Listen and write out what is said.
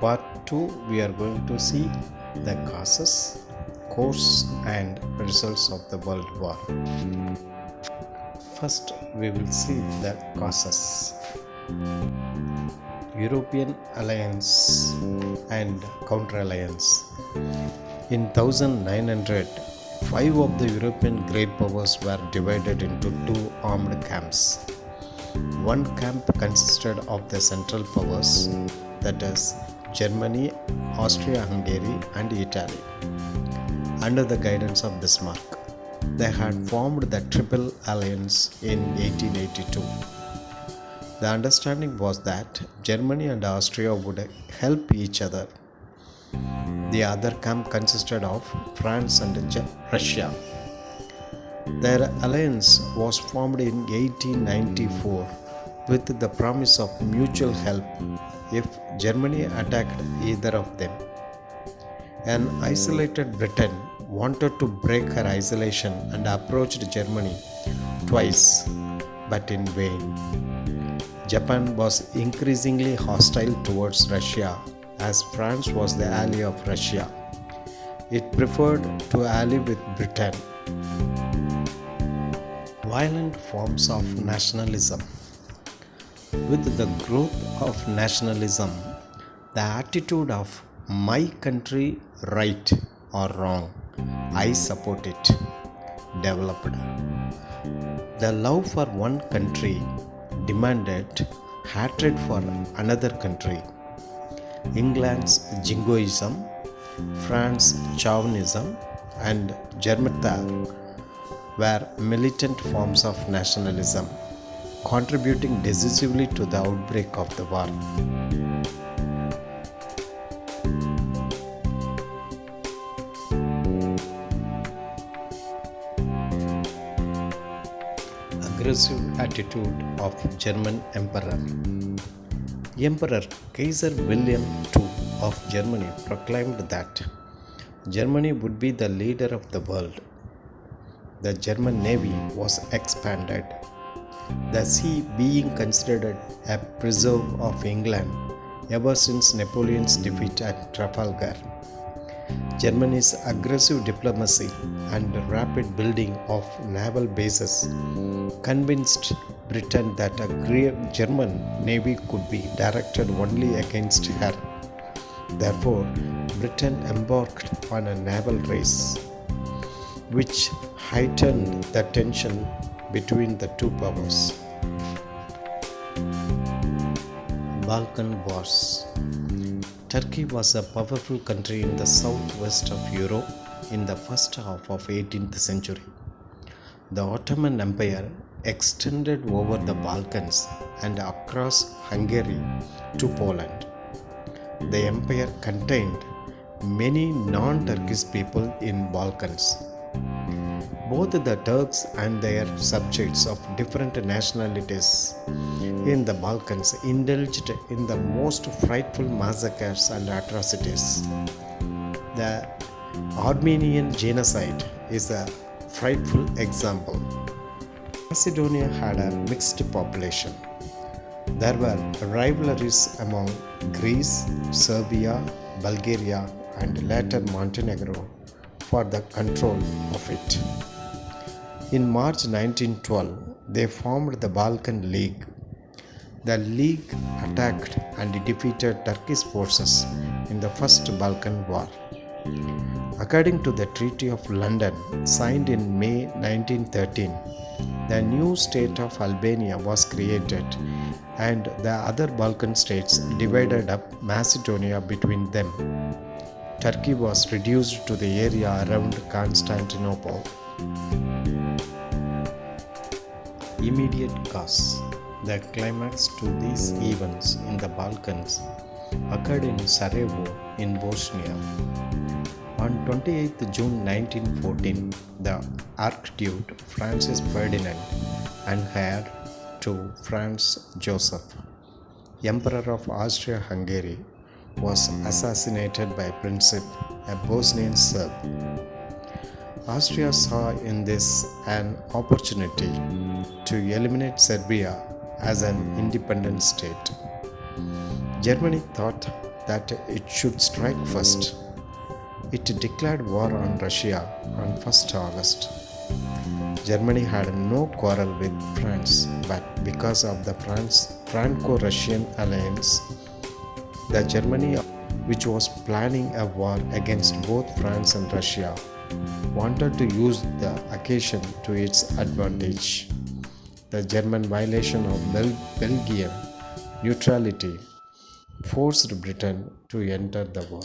part 2 we are going to see the causes, course and results of the World War. First we will see the causes. European alliance and counter-alliance. In 1900, 5 of the European great powers were divided into 2 armed camps. One camp consisted of the central powers, that is Germany, Austria-Hungary and Italy. Under the guidance of Bismarck, they had formed the Triple Alliance in 1882. The understanding was that Germany and Austria would help each other. The other camp consisted of France and Russia. Their alliance was formed in 1894 with the promise of mutual help if Germany attacked either of them. An isolated Britain wanted to break her isolation and approached Germany twice, but in vain. Japan was increasingly hostile towards Russia as France was the ally of Russia. It preferred to ally with Britain. Violent forms of nationalism. With the growth of nationalism, the attitude of my country right or wrong, I support it, developed. The love for one country demanded hatred for another country. England's jingoism, France's chauvinism and Germany were militant forms of nationalism, contributing decisively to the outbreak of the war. Aggressive attitude of German Emperor. Emperor Kaiser William II of Germany proclaimed that Germany would be the leader of the world. The German Navy was expanded, the sea being considered a preserve of England ever since Napoleon's defeat at Trafalgar. Germany's aggressive diplomacy and rapid building of naval bases convinced Britain that a German navy could be directed only against her. Therefore, Britain embarked on a naval race, which heightened the tension between the two powers. Balkan Wars. Turkey was a powerful country in the southwest of Europe in the first half of 18th century. The Ottoman Empire extended over the Balkans and across Hungary to Poland. The empire contained many non-Turkish people in Balkans. Both the Turks and their subjects of different nationalities in the Balkans indulged in the most frightful massacres and atrocities. The Armenian genocide is a frightful example. Macedonia had a mixed population. There were rivalries among Greece, Serbia, Bulgaria, and later Montenegro for the control of it. In March 1912, they formed the Balkan League. The League attacked and defeated Turkish forces in the First Balkan War. According to the Treaty of London, signed in May 1913, the new state of Albania was created and the other Balkan states divided up Macedonia between them. Turkey was reduced to the area around Constantinople. Immediate cause. The climax to these events in the Balkans occurred in Sarajevo in Bosnia. On 28 June 1914, the Archduke Francis Ferdinand and heir to Franz Joseph, Emperor of Austria-Hungary, was assassinated by Princip, a Bosnian Serb. Austria saw in this an opportunity to eliminate Serbia as an independent state. Germany thought that it should strike first. It declared war on Russia on 1st August. Germany had no quarrel with France, but because of the Franco-Russian alliance, the Germany, which was planning a war against both France and Russia, wanted to use the occasion to its advantage. The German violation of Belgian neutrality forced Britain to enter the war.